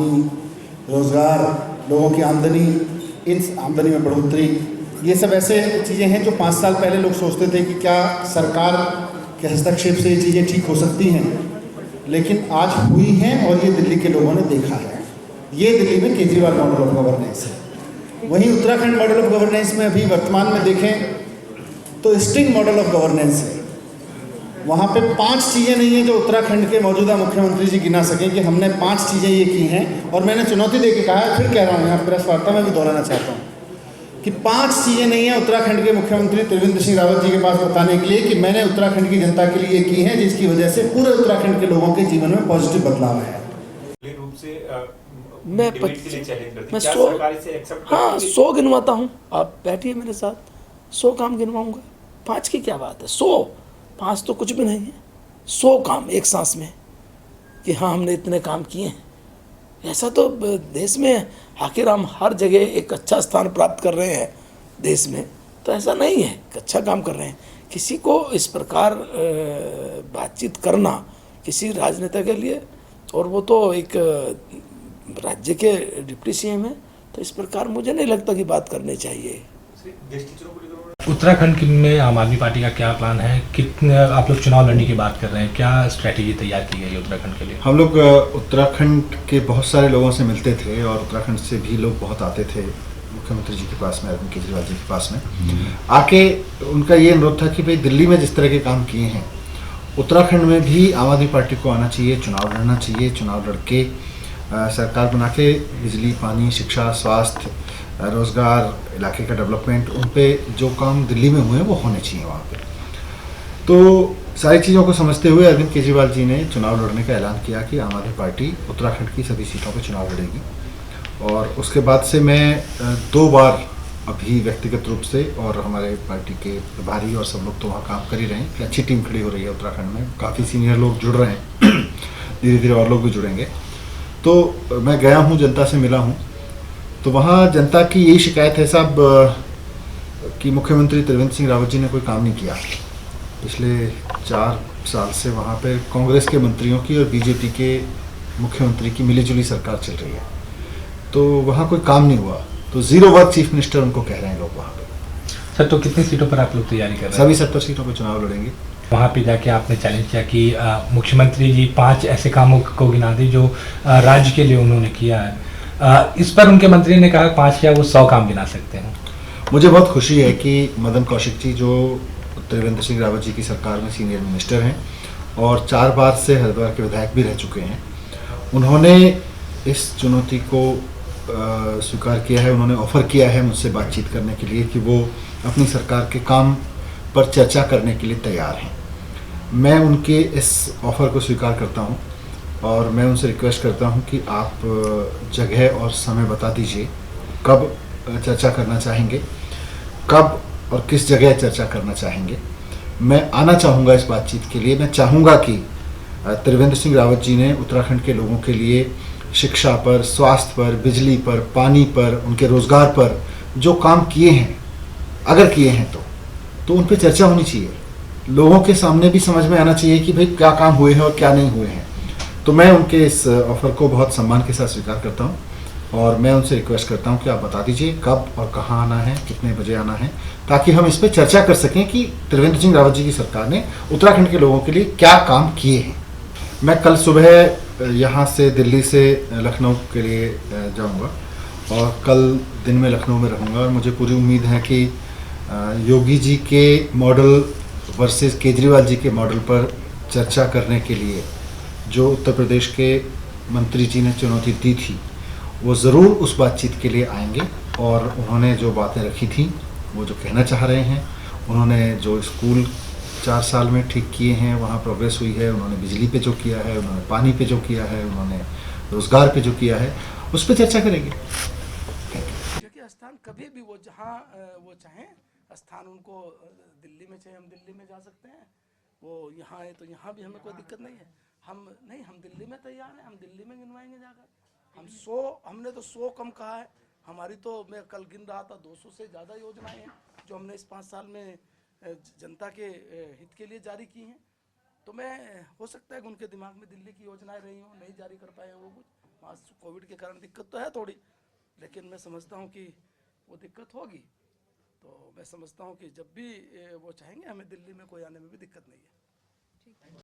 पानी, रोज़गार, लोगों की आमदनी, इन आमदनी में बढ़ोतरी, ये सब ऐसे चीज़ें हैं जो 5 साल पहले लोग सोचते थे कि क्या सरकार के हस्तक्षेप से ये चीज़ें ठीक हो सकती हैं, लेकिन आज हुई हैं और ये दिल्ली के लोगों ने देखा है। ये दिल्ली में केजरीवाल मॉडल ऑफ गवर्नेंस है। वहीं उत्तराखंड मॉडल ऑफ गवर्नेंस में अभी वर्तमान में देखें तो स्टिंग मॉडल ऑफ गवर्नेंस है। वहाँ पे 5 चीज़ें नहीं हैं जो उत्तराखंड के मौजूदा मुख्यमंत्री जी गिना सकें कि हमने 5 चीज़ें ये की हैं, और मैंने चुनौती दे के कहा है, फिर कह रहा हूँ यहाँ प्रेस वार्ता में भी दोहराना चाहता हूँ कि 5 चीज़ें नहीं हैं उत्तराखंड के मुख्यमंत्री त्रिवेंद्र सिंह रावत जी के पास बताने के लिए कि मैंने उत्तराखंड की जनता के लिए की हैं, जिसकी वजह से पूरे उत्तराखंड के लोगों के जीवन में पॉजिटिव बदलाव है। रूप से मैं मैं 100 गिनवाता हूँ, आप बैठिए मेरे साथ, 100 काम गिनवाऊंगा। 5 की क्या बात है, 5 तो कुछ भी नहीं है। 100 काम एक सांस में कि हाँ हमने इतने काम किए हैं। ऐसा तो देश में आखिर हम हर जगह एक अच्छा स्थान प्राप्त कर रहे हैं देश में, तो ऐसा नहीं है, अच्छा काम कर रहे हैं। किसी को इस प्रकार बातचीत करना किसी राजनेता के लिए, और वो तो एक राज्य के डिप्टी सीएम है, तो इस प्रकार मुझे नहीं लगता कि बात करनी चाहिए। उत्तराखंड में आम आदमी पार्टी का क्या प्लान है? कितने आप लोग चुनाव लड़ने की बात कर रहे हैं, क्या स्ट्रैटेजी तैयार की गई है उत्तराखंड के लिए? हम लोग उत्तराखंड के बहुत सारे लोगों से मिलते थे और उत्तराखंड से भी लोग बहुत आते थे मुख्यमंत्री जी के पास में, अरविंद केजरीवाल जी के पास में आके उनका ये अनुरोध था कि भाई दिल्ली में जिस तरह के काम किए हैं उत्तराखंड में भी आम आदमी पार्टी को आना चाहिए, चुनाव लड़ना चाहिए, चुनाव लड़के सरकार बना के बिजली, पानी, शिक्षा, स्वास्थ्य, रोज़गार, इलाके का डेवलपमेंट, उन पे जो काम दिल्ली में हुए हैं वो होने चाहिए वहाँ पे। तो सारी चीज़ों को समझते हुए अरविंद केजरीवाल जी ने चुनाव लड़ने का ऐलान किया कि आम आदमी पार्टी उत्तराखंड की सभी सीटों पे चुनाव लड़ेगी। और उसके बाद से मैं 2 बार अभी व्यक्तिगत रूप से, और हमारे पार्टी के प्रभारी और सब लोग तो वहाँ काम कर ही रहे हैं कि अच्छी टीम खड़ी हो रही है उत्तराखंड में, काफ़ी सीनियर लोग जुड़ रहे हैं धीरे धीरे और लोग भी जुड़ेंगे। तो मैं गया हूँ, जनता से मिला हूँ, तो वहाँ जनता की यही शिकायत है साहब कि मुख्यमंत्री त्रिवेंद्र सिंह रावत जी ने कोई काम नहीं किया। पिछले 4 साल से वहाँ पे कांग्रेस के मंत्रियों की और बीजेपी के मुख्यमंत्री की मिलीजुली सरकार चल रही है, तो वहाँ कोई काम नहीं हुआ। तो 0 वर्क चीफ मिनिस्टर उनको कह रहे हैं लोग वहाँ पे। सर, तो कितनी सीटों पर आप लोग तैयारी कर रहे हैं? सभी 70 सीटों पर चुनाव लड़ेंगे। वहाँ पे जाके आपने चैलेंज किया कि मुख्यमंत्री जी 5 ऐसे कामों को गिना दी जो राज्य के लिए उन्होंने किया है। इस पर उनके मंत्री ने कहा 5 क्या वो 100 काम गिना सकते हैं। मुझे बहुत खुशी है कि मदन कौशिक जी जो त्रिवेंद्र सिंह रावत जी की सरकार में सीनियर मिनिस्टर हैं और 4 बार से हरिद्वार के विधायक भी रह चुके हैं, उन्होंने इस चुनौती को स्वीकार किया है। उन्होंने ऑफ़र किया है मुझसे बातचीत करने के लिए कि वो अपनी सरकार के काम पर चर्चा करने के लिए तैयार हैं। मैं उनके इस ऑफ़र को स्वीकार करता हूं और मैं उनसे रिक्वेस्ट करता हूं कि आप जगह और समय बता दीजिए कब चर्चा करना चाहेंगे, कब और किस जगह चर्चा करना चाहेंगे। मैं आना चाहूँगा इस बातचीत के लिए। मैं चाहूँगा कि त्रिवेंद्र सिंह रावत जी ने उत्तराखंड के लोगों के लिए शिक्षा पर, स्वास्थ्य पर, बिजली पर, पानी पर, उनके रोज़गार पर जो काम किए हैं, अगर किए हैं तो उन पर चर्चा होनी चाहिए। लोगों के सामने भी समझ में आना चाहिए कि भाई क्या काम हुए हैं और क्या नहीं हुए हैं। तो मैं उनके इस ऑफ़र को बहुत सम्मान के साथ स्वीकार करता हूं और मैं उनसे रिक्वेस्ट करता हूं कि आप बता दीजिए कब और कहां आना है, कितने बजे आना है, ताकि हम इस पर चर्चा कर सकें कि त्रिवेंद्र सिंह रावत जी की सरकार ने उत्तराखंड के लोगों के लिए क्या काम किए हैं। मैं कल सुबह यहाँ से दिल्ली से लखनऊ के लिए जाऊँगा और कल दिन में लखनऊ में रहूँगा और मुझे पूरी उम्मीद है कि योगी जी के मॉडल वर्सेस केजरीवाल जी के मॉडल पर चर्चा करने के लिए जो उत्तर प्रदेश के मंत्री जी ने चुनौती दी थी, वो ज़रूर उस बातचीत के लिए आएंगे। और उन्होंने जो बातें रखी थी, वो जो कहना चाह रहे हैं, उन्होंने जो स्कूल 4 साल में ठीक किए हैं, वहाँ प्रोग्रेस हुई है, उन्होंने बिजली पे जो किया है, उन्होंने पानी पे जो किया है, उन्होंने रोज़गार पे जो किया है, उस पर चर्चा करेंगे। स्थान कभी भी वो जहाँ वो चाहें, स्थान उनको दिल्ली में चाहे हम दिल्ली में जा सकते हैं, वो यहाँ है तो यहाँ भी हमें कोई दिक्कत नहीं है। हम दिल्ली में तैयार हैं, हम दिल्ली में गिनवाएंगे जाकर। हमने तो 100 कम कहा है। हमारी तो मैं कल गिन रहा था 200 से ज़्यादा योजनाएं हैं जो हमने इस 5 साल में जनता के हित के लिए जारी की हैं। तो मैं हो सकता है कि उनके दिमाग में दिल्ली की योजनाएं रही हों, नहीं जारी कर पाए वो कुछ, वहाँ कोविड के कारण दिक्कत तो है थोड़ी, लेकिन मैं समझता हूँ कि वो दिक्कत होगी, तो मैं समझता हूँ कि जब भी वो चाहेंगे हमें दिल्ली में कोई आने में भी दिक्कत नहीं है।